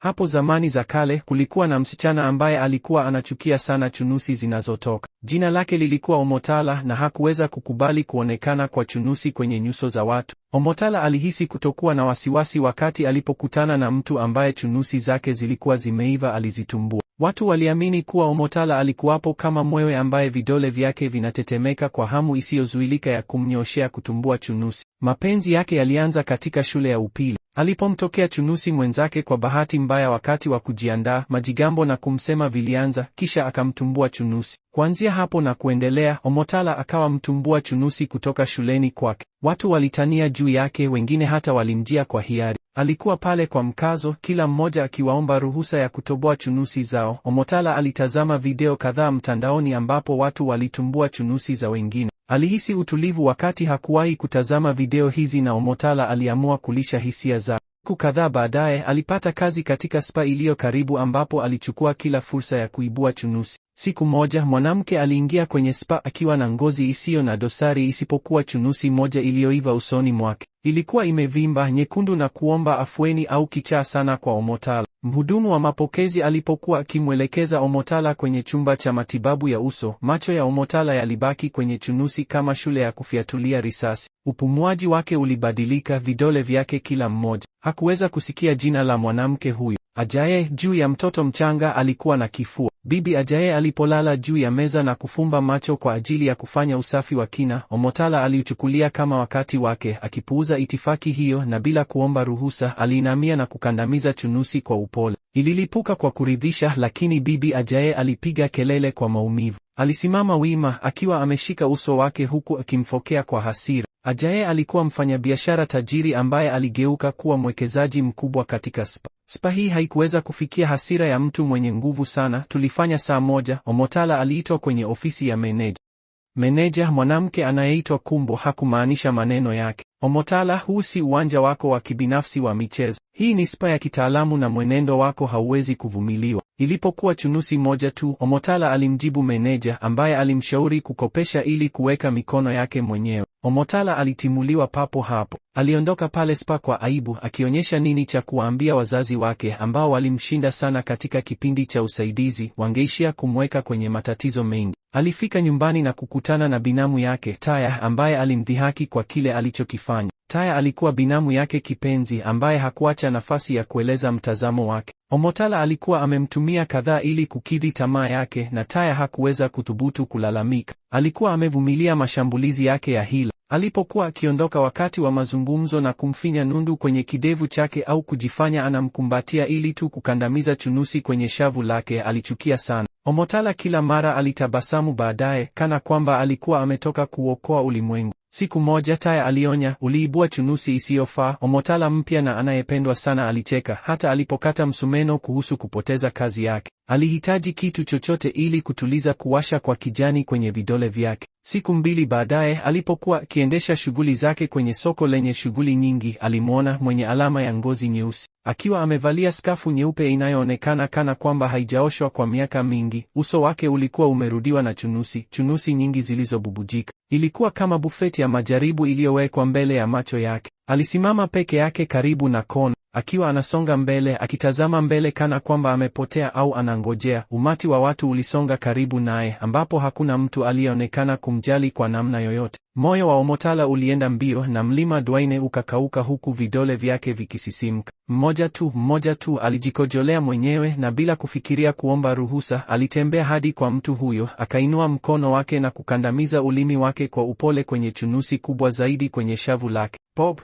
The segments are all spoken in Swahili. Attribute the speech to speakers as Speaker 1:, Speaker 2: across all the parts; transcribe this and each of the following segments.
Speaker 1: Hapo zamani za kale kulikuwa na msichana ambaye alikuwa anachukia sana chunusi zinazotoka. Jina lake lilikuwa Omotala na hakuweza kukubali kuonekana kwa chunusi kwenye nyuso za watu. Omotala alihisi kutokuwa na wasiwasi wakati alipokutana na mtu ambaye chunusi zake zilikuwa zimeiva alizitumbua. Watu waliamini kuwa Omotala alikuwapo kama mwewe ambaye vidole vyake vinatetemeka kwa hamu isiyozuilika ya kumnyoshea kutumbua chunusi. Mapenzi yake yalianza katika shule ya upili. Alipomtokea chunusi mwenzake kwa bahati mbaya wakati wa kujiandaa, majigambo na kumsema vilianza, kisha akamtumbua chunusi. Kuanzia hapo na kuendelea, Omotala akawa mtumbua chunusi kutoka shuleni kwake. Watu walitania juu yake, wengine hata walimjia kwa hiari. Alikuwa pale kwa mkazo, kila mmoja akiwaomba ruhusa ya kutoboa chunusi zao. Omotala alitazama video kadhaa mtandaoni ambapo watu walitumbua chunusi za wengine. Alihisi utulivu wakati hakuwahi kutazama video hizi na Omotala aliamua kulisha hisia zake. Siku kadhaa baadaye alipata kazi katika spa iliyo karibu ambapo alichukua kila fursa ya kuibua chunusi. Siku moja mwanamke aliingia kwenye spa akiwa na ngozi isiyo na dosari isipokuwa chunusi moja iliyoiva usoni mwake. Ilikuwa imevimba, nyekundu na kuomba afueni au kichaa sana kwa Omotala. Mhudumu wa mapokezi alipokuwa akimwelekeza Omotala kwenye chumba cha matibabu ya uso, macho ya Omotala yalibaki kwenye chunusi kama shule ya kufyatulia risasi. Upumuaji wake ulibadilika, vidole vyake kila mmoja. Hakuweza kusikia jina la mwanamke huyo. Ajaye juu ya mtoto mchanga alikuwa na kifua. Bibi Ajaye alipolala juu ya meza na kufumba macho kwa ajili ya kufanya usafi wa kina, Omotala aliuchukulia kama wakati wake. Akipuuza itifaki hiyo na bila kuomba ruhusa, aliinamia na kukandamiza chunusi kwa upole. Ililipuka kwa kuridhisha, lakini Bibi Ajaye alipiga kelele kwa maumivu. Alisimama wima akiwa ameshika uso wake huku akimfokea kwa hasira. Ajaye alikuwa mfanyabiashara tajiri ambaye aligeuka kuwa mwekezaji mkubwa katika spa. Spa hii haikuweza kufikia hasira ya mtu mwenye nguvu sana. Tulifanya saa moja. Omotala aliitwa kwenye ofisi ya meneja. Meneja, mwanamke anayeitwa Kumbo, hakumaanisha maneno yake. Omotala, huu si uwanja wako wa kibinafsi wa michezo. Hii ni spa ya kitaalamu na mwenendo wako hauwezi kuvumiliwa. Ilipokuwa chunusi moja tu, Omotala alimjibu meneja ambaye alimshauri kukopesha ili kuweka mikono yake mwenyewe. Omotala alitimuliwa papo hapo. Aliondoka pale spa kwa aibu, akionyesha nini cha kuwaambia wazazi wake ambao walimshinda sana katika kipindi cha usaidizi, wangeishia kumweka kwenye matatizo mengi. Alifika nyumbani na kukutana na binamu yake Taya ambaye alimdhihaki kwa kile alichokifanya. Taya alikuwa binamu yake kipenzi ambaye hakuacha nafasi ya kueleza mtazamo wake. Omotala alikuwa amemtumia kadhaa ili kukidhi tamaa yake na Taya hakuweza kuthubutu kulalamika. Alikuwa amevumilia mashambulizi yake ya hila. Alipokuwa akiondoka wakati wa mazungumzo na kumfinya nundu kwenye kidevu chake au kujifanya anamkumbatia ili tu kukandamiza chunusi kwenye shavu lake, alichukia sana. Omotala kila mara alitabasamu baadaye, kana kwamba alikuwa ametoka kuokoa ulimwengu. Siku moja Taya alionya, uliibua chunusi isiyofaa. Omotala mpya na anayependwa sana alicheka, hata alipokata msumeno kuhusu kupoteza kazi yake. Alihitaji kitu chochote ili kutuliza kuwasha kwa kijani kwenye vidole vyake. Siku mbili baadaye, alipokuwa akiendesha shughuli zake kwenye soko lenye shughuli nyingi, alimwona mwenye alama ya ngozi nyeusi akiwa amevalia skafu nyeupe inayoonekana kana kwamba haijaoshwa kwa miaka mingi. Uso wake ulikuwa umerudiwa na chunusi nyingi zilizobubujika. Ilikuwa kama bufeti ya majaribu iliyowekwa mbele ya macho yake. Alisimama peke yake karibu na kona, akiwa anasonga mbele, akitazama mbele kana kwamba amepotea au anangojea. Umati wa watu ulisonga karibu naye, ambapo hakuna mtu aliyeonekana kumjali kwa namna yoyote. Moyo wa Omotala ulienda mbio na mlima Dwaine ukakauka huku vidole vyake vikisisimka. Mmoja tu alijikojolea mwenyewe, na bila kufikiria kuomba ruhusa, alitembea hadi kwa mtu huyo, akainua mkono wake na kukandamiza ulimi wake kwa upole kwenye chunusi kubwa zaidi kwenye shavu lake. Pop!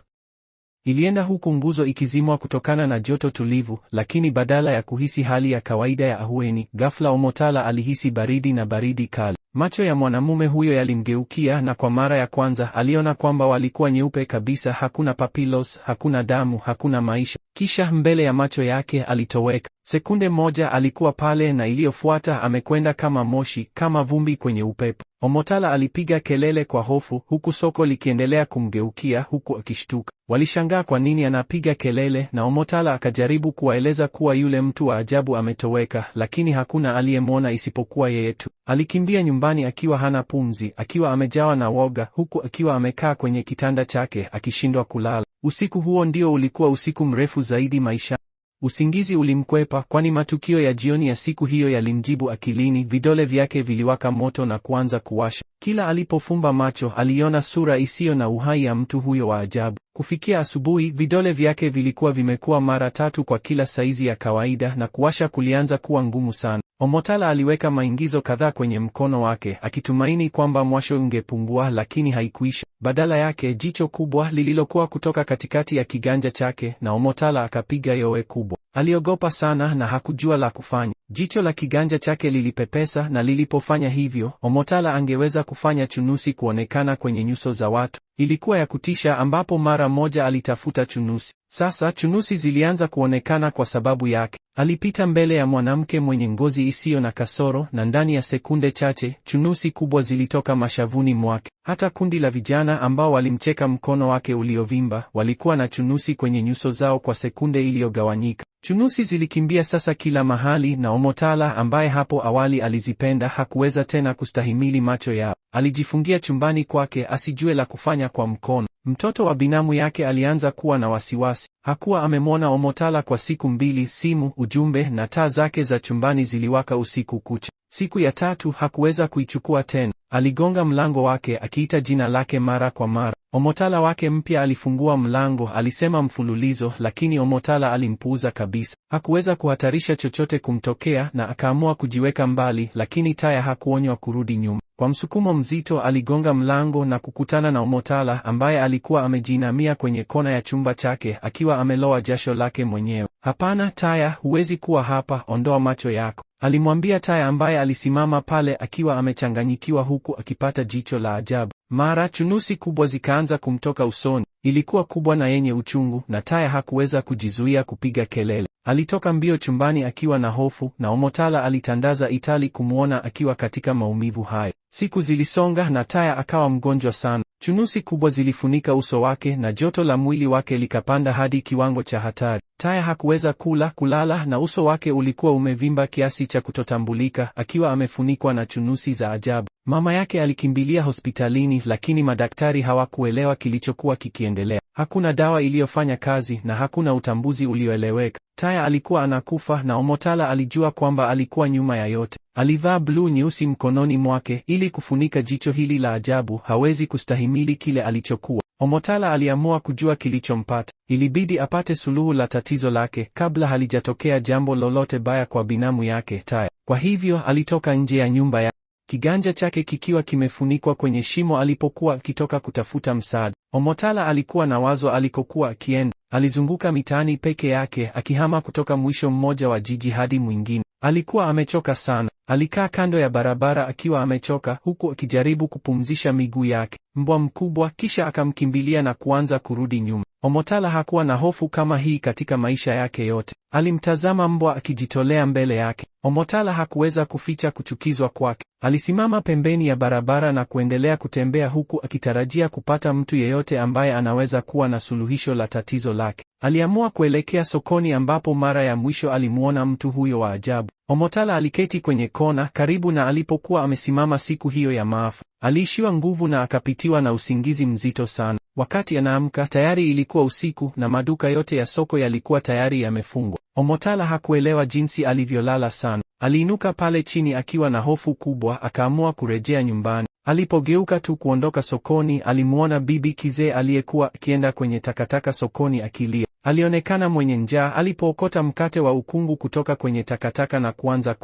Speaker 1: Ilienda huku nguzo ikizimwa kutokana na joto tulivu, lakini badala ya kuhisi hali ya kawaida ya ahueni, ghafla Omotala alihisi baridi kali. Macho ya mwanamume huyo yalimgeukia na kwa mara ya kwanza aliona kwamba walikuwa nyeupe kabisa, hakuna papilos, hakuna damu, hakuna maisha. Kisha mbele ya macho yake alitoweka. Sekunde moja alikuwa pale na iliyofuata amekwenda kama moshi, kama vumbi kwenye upepo. Omotala alipiga kelele kwa hofu, huku soko likiendelea kumgeukia huku akishtuka. Walishangaa kwa nini anapiga kelele, na Omotala akajaribu kuwaeleza kuwa yule mtu wa ajabu ametoweka, lakini hakuna aliyemwona isipokuwa yeye tu. Alikimbia nyumbani akiwa hana pumzi, akiwa amejawa na woga, huku akiwa amekaa kwenye kitanda chake akishindwa kulala. Usiku huo ndio ulikuwa usiku mrefu zaidi maisha. Usingizi ulimkwepa, kwani matukio ya jioni ya siku hiyo yalimjibu akilini. Vidole vyake viliwaka moto na kuanza kuwasha. Kila alipofumba macho aliona sura isiyo na uhai ya mtu huyo wa ajabu. Kufikia asubuhi, vidole vyake vilikuwa vimekuwa mara 3 kwa kila saizi ya kawaida, na kuwasha kulianza kuwa ngumu sana. Omotala aliweka maingizo kadhaa kwenye mkono wake akitumaini kwamba mwasho ungepungua, lakini haikuisha. Badala yake jicho kubwa lililokuwa kutoka katikati ya kiganja chake, na Omotala akapiga yowe kubwa. Aliogopa sana na hakujua la kufanya. Jicho la kiganja chake lilipepesa, na lilipofanya hivyo, Omotala angeweza kufanya chunusi kuonekana kwenye nyuso za watu. Ilikuwa ya kutisha, ambapo mara moja alitafuta chunusi. Sasa chunusi zilianza kuonekana kwa sababu yake. Alipita mbele ya mwanamke mwenye ngozi isiyo na kasoro, na ndani ya sekunde chache chunusi kubwa zilitoka mashavuni mwake. Hata kundi la vijana ambao walimcheka mkono wake uliovimba walikuwa na chunusi kwenye nyuso zao kwa sekunde iliyogawanyika. Chunusi zilikimbia sasa kila mahali, na Omotala ambaye hapo awali alizipenda hakuweza tena kustahimili macho yao. Alijifungia chumbani kwake asijue la kufanya kwa mkono. Mtoto wa binamu yake alianza kuwa na wasiwasi. Hakuwa amemwona Omotala kwa siku 2, simu, ujumbe na taa zake za chumbani ziliwaka usiku kucha. Siku ya 3 hakuweza kuichukua tena. Aligonga mlango wake akiita jina lake mara kwa mara. Omotala wake mpya alifungua mlango, alisema mfululizo, lakini Omotala alimpuuza kabisa. Hakuweza kuhatarisha chochote kumtokea, na akaamua kujiweka mbali, lakini Taya hakuonywa kurudi nyuma. Kwa msukumo mzito aligonga mlango na kukutana na Omotala ambaye alikuwa amejiinamia kwenye kona ya chumba chake akiwa ameloa jasho lake mwenyewe. "Hapana Taya, huwezi kuwa hapa, ondoa macho yako," alimwambia Taya ambaye alisimama pale akiwa amechanganyikiwa huku akipata jicho la ajabu. Mara chunusi kubwa zikaanza kumtoka usoni. Ilikuwa kubwa na yenye uchungu, na Taya hakuweza kujizuia kupiga kelele. Alitoka mbio chumbani akiwa na hofu, na Omotala alitandaza itali kumwona akiwa katika maumivu hayo. Siku zilisonga na Taya akawa mgonjwa sana. Chunusi kubwa zilifunika uso wake na joto la mwili wake likapanda hadi kiwango cha hatari. Taya hakuweza kulala, na uso wake ulikuwa umevimba kiasi cha kutotambulika, akiwa amefunikwa na chunusi za ajabu. Mama yake alikimbilia hospitalini, lakini madaktari hawakuelewa kilichokuwa kikiendelea. Hakuna dawa iliyofanya kazi na hakuna utambuzi ulioeleweka. Taya alikuwa anakufa, na Omotala alijua kwamba alikuwa nyuma ya yote. Alivaa bluu nyeusi mkononi mwake ili kufunika jicho hili la ajabu. Hawezi kustahimili kile alichokuwa. Omotala aliamua kujua kilichompata. Ilibidi apate suluhu la tatizo lake kabla halijatokea jambo lolote baya kwa binamu yake Taya. Kwa hivyo alitoka nje ya nyumba ya kiganja chake kikiwa kimefunikwa kwenye shimo alipokuwa akitoka kutafuta msaada. Omotala alikuwa na wazo alikokuwa akienda. Alizunguka mitaani peke yake akihama kutoka mwisho mmoja wa jiji hadi mwingine. Alikuwa amechoka sana. Alikaa kando ya barabara akiwa amechoka, huku akijaribu kupumzisha miguu yake. Mbwa mkubwa kisha akamkimbilia na kuanza kurudi nyuma. Omotala hakuwa na hofu kama hii katika maisha yake yote. Alimtazama mbwa akijitolea mbele yake. Omotala hakuweza kuficha kuchukizwa kwake. Alisimama pembeni ya barabara na kuendelea kutembea huku akitarajia kupata mtu yeyote ambaye anaweza kuwa na suluhisho la tatizo lake. Aliamua kuelekea sokoni ambapo mara ya mwisho alimuona mtu huyo wa ajabu. Omotala aliketi kwenye kona karibu na alipokuwa amesimama siku hiyo ya maafa. Aliishiwa nguvu na akapitiwa na usingizi mzito sana. Wakati anaamka tayari ilikuwa usiku na maduka yote ya soko yalikuwa tayari yamefungwa. Omotala hakuelewa jinsi alivyolala sana. Aliinuka pale chini akiwa na hofu kubwa, akaamua kurejea nyumbani. Alipogeuka tu kuondoka sokoni, alimuona bibi kizee aliyekuwa akienda kwenye takataka sokoni akilia. Alionekana mwenye njaa alipookota mkate wa ukungu kutoka kwenye takataka na kuanza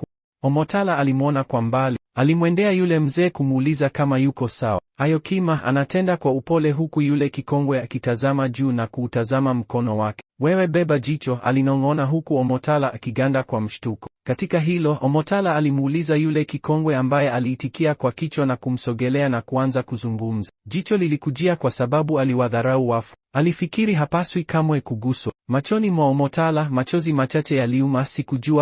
Speaker 1: Omotala alimuona kwa mbali. Alimwendea yule mzee kumuuliza kama yuko sawa. Ayokima anatenda kwa upole huku yule kikongwe akitazama juu na kuutazama mkono wake. Wewe beba jicho, alinong'ona huku Omotala akiganda kwa mshtuko. Katika hilo, Omotala alimuuliza yule kikongwe ambaye aliitikia kwa kichwa na kumsogelea na kuanza kuzungumza. Jicho lilikujia kwa sababu aliwadharau wafu. Alifikiri hapaswi kamwe kuguswa. Machoni mwa Omotala machozi machache yaliuma.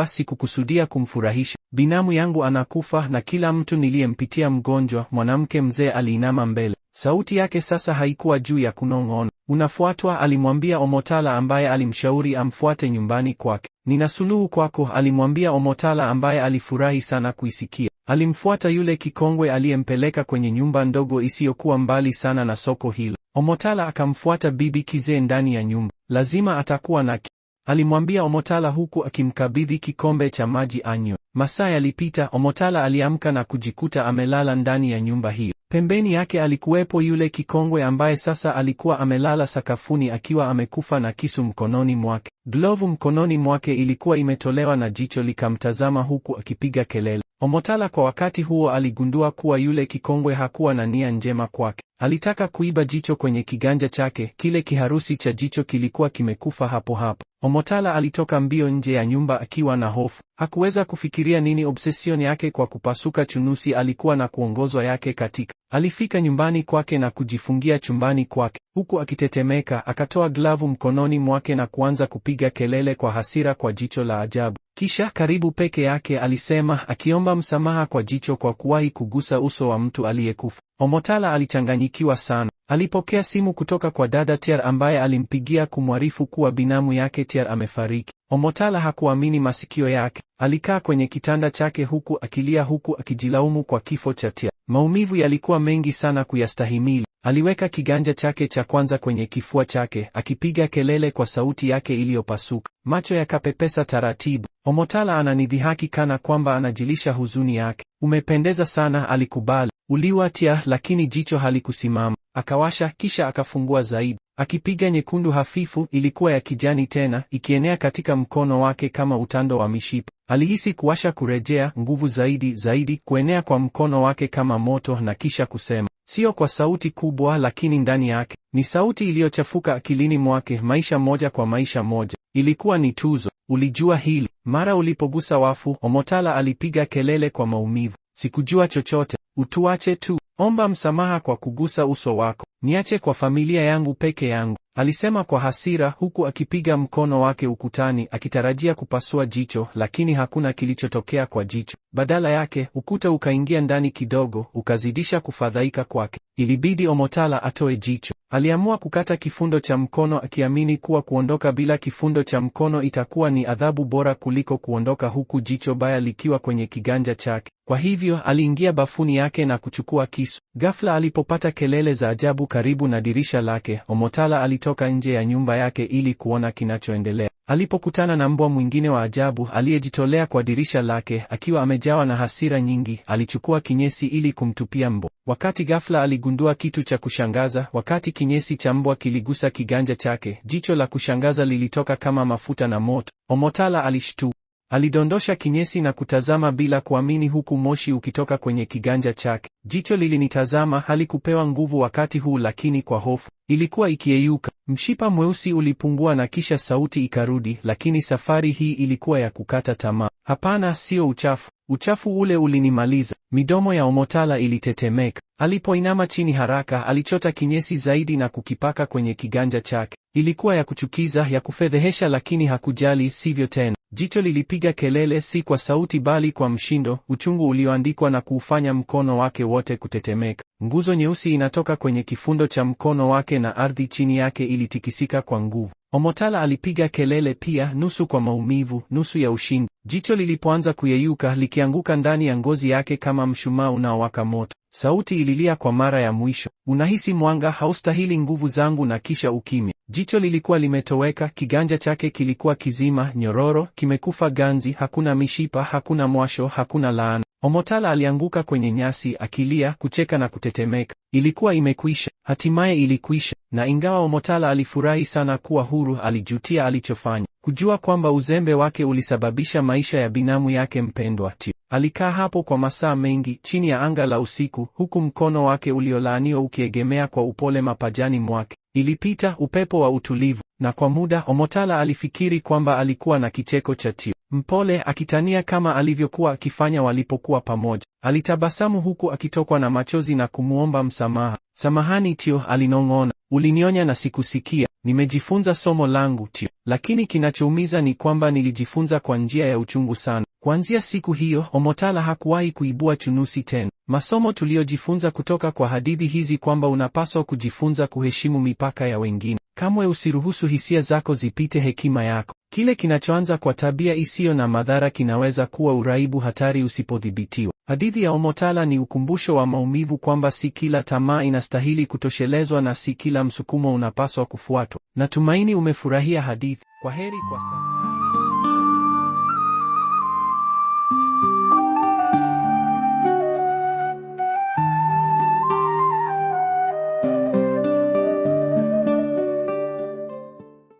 Speaker 1: Sikukusudia kumfurahisha. Binamu yangu anakufa na kila mtu niliyempitia mgonjwa. Mwanamke mzee aliinama mbele. Sauti yake sasa haikuwa juu ya kunong'ona. Unafuatwa, alimwambia Omotala ambaye alimshauri amfuate nyumbani kwake. Nina suluhu kwako, alimwambia Omotala ambaye alifurahi sana kuisikia. Alimfuata yule kikongwe aliyempeleka kwenye nyumba ndogo isiyokuwa mbali sana na soko hilo. Omotala akamfuata bibi kizee ndani ya nyumba. Lazima atakuwa na alimwambia Omotala huku akimkabidhi kikombe cha maji anywe. Masaa yalipita, Omotala aliamka na kujikuta amelala ndani ya nyumba hiyo. Pembeni yake alikuwepo yule kikongwe ambaye sasa alikuwa amelala sakafuni akiwa amekufa na kisu mkononi mwake. Glovu mkononi mwake ilikuwa imetolewa na jicho likamtazama huku akipiga kelele. Omotala kwa wakati huo aligundua kuwa yule kikongwe hakuwa na nia njema kwake. Alitaka kuiba jicho kwenye kiganja chake. Kile kiharusi cha jicho kilikuwa kimekufa hapo hapo. Omotala alitoka mbio nje ya nyumba akiwa na hofu. Hakuweza kufikiria nini obsession yake kwa kupasuka chunusi alikuwa na kuongozwa yake katika. Alifika nyumbani kwake na kujifungia chumbani kwake. Huku akitetemeka, akatoa glavu mkononi mwake na kuanza kupiga kelele kwa hasira kwa jicho la ajabu. Kisha karibu peke yake alisema, akiomba msamaha kwa jicho kwa kuwahi kugusa uso wa mtu aliyekufa. Omotala alichanganyikiwa sana. Alipokea simu kutoka kwa dada Tiar ambaye alimpigia kumwarifu kuwa binamu yake Tiar amefariki. Omotala hakuamini masikio yake. Alikaa kwenye kitanda chake huku akilia huku akijilaumu kwa kifo cha Tiar. Maumivu yalikuwa mengi sana kuyastahimili. Aliweka kiganja chake cha kwanza kwenye kifua chake, akipiga kelele kwa sauti yake iliyopasuka. Macho yakapepesa taratibu. Omotala ananidhihaki kana kwamba anajilisha huzuni yake. Umependeza sana, alikubali. Uliwatia, lakini jicho halikusimama. Akawasha kisha akafungua zaidi. Akipiga nyekundu hafifu, ilikuwa ya kijani tena, ikienea katika mkono wake kama utando wa mishipa. Alihisi kuwasha kurejea, nguvu zaidi, kuenea kwa mkono wake kama moto na kisha kusema. Sio kwa sauti kubwa lakini ndani yake. Ni sauti iliyochafuka akilini mwake, maisha moja kwa maisha moja. Ilikuwa ni tuzo. Ulijua hili. Mara ulipogusa wafu, Omotala alipiga kelele kwa maumivu. Sikujua chochote. Utuache tu. Omba msamaha kwa kugusa uso wako. Niache kwa familia yangu peke yangu, alisema kwa hasira huku akipiga mkono wake ukutani akitarajia kupasua jicho, lakini hakuna kilichotokea kwa jicho. Badala yake, ukuta ukaingia ndani kidogo, ukazidisha kufadhaika kwake. Ilibidi Omotala atoe jicho. Aliamua kukata kifundo cha mkono akiamini kuwa kuondoka bila kifundo cha mkono itakuwa ni adhabu bora kuliko kuondoka huku jicho baya likiwa kwenye kiganja chake. Kwa hivyo, aliingia bafuni yake na kuchukua kisu. Ghafla alipopata kelele za ajabu karibu na dirisha lake, Omotala alitoka nje ya nyumba yake ili kuona kinachoendelea. Alipokutana na mbwa mwingine wa ajabu aliyejitolea kwa dirisha lake akiwa amejawa na hasira nyingi, alichukua kinyesi ili kumtupia mbwa. Wakati ghafla aligundua kitu cha kushangaza. Wakati kinyesi cha mbwa kiligusa kiganja chake, jicho la kushangaza lilitoka kama mafuta na moto. Omotala alishtuka. Alidondosha kinyesi na kutazama bila kuamini huku moshi ukitoka kwenye kiganja chake. Jicho lilinitazama, halikupewa nguvu wakati huu lakini kwa hofu. Ilikuwa ikiyeyuka. Mshipa mweusi ulipungua na kisha sauti ikarudi, lakini safari hii ilikuwa ya kukata tamaa. Hapana, sio uchafu. Uchafu ule ulinimaliza. Midomo ya Omotala ilitetemeka. Alipoinama chini haraka, alichota kinyesi zaidi na kukipaka kwenye kiganja chake. Ilikuwa ya kuchukiza, ya kufedhehesha, lakini hakujali, sivyo tena. Jicho lilipiga kelele, si kwa sauti bali kwa mshindo, uchungu ulioandikwa na kuufanya mkono wake wote kutetemeka. Nguzo nyeusi inatoka kwenye kifundo cha mkono wake na ardhi chini yake ilitikisika kwa nguvu. Omotala alipiga kelele pia, nusu kwa maumivu, nusu ya ushindi. Jicho lilipoanza kuyeyuka, likianguka ndani ya ngozi yake kama mshumaa unaowaka moto. Sauti ililia kwa mara ya mwisho. Unahisi mwanga, haustahili nguvu zangu, na kisha ukimya. Jicho lilikuwa limetoweka, kiganja chake kilikuwa kizima, nyororo, kimekufa ganzi, hakuna mishipa, hakuna mwasho, hakuna laana. Omotala alianguka kwenye nyasi akilia, kucheka na kutetemeka. Ilikuwa imekwisha. Hatimaye ilikwisha. Na ingawa Omotala alifurahi sana kuwa huru, alijutia alichofanya. Kujua kwamba uzembe wake ulisababisha maisha ya binamu yake mpendwa Tio. Alikaa hapo kwa masaa mengi chini ya anga la usiku, huku mkono wake uliolaaniwa ukiegemea kwa upole mapajani mwake. Ilipita upepo wa utulivu, na kwa muda Omotala alifikiri kwamba alikuwa na kicheko cha Tio, mpole, akitania kama alivyokuwa akifanya walipokuwa pamoja. Alitabasamu huku akitokwa na machozi na kumuomba msamaha. "Samahani Tio," alinong'ona. "Ulinionya na sikusikia. Nimejifunza somo langu Tio. Lakini kinachoumiza ni kwamba nilijifunza kwa njia ya uchungu sana." Kuanzia siku hiyo, Omotala hakuwahi kuibua chunusi tena. Masomo tuliyojifunza kutoka kwa hadithi hizi kwamba unapaswa kujifunza kuheshimu mipaka ya wengine. Kamwe usiruhusu hisia zako zipite hekima yako. Kile kinachoanza kwa tabia isiyo na madhara kinaweza kuwa uraibu hatari usipodhibitiwa. Hadithi ya Omotala ni ukumbusho wa maumivu kwamba si kila tamaa inastahili kutoshelezwa na si kila msukumo unapaswa kufuatwa. Natumaini umefurahia hadithi. Kwaheri kwa sasa.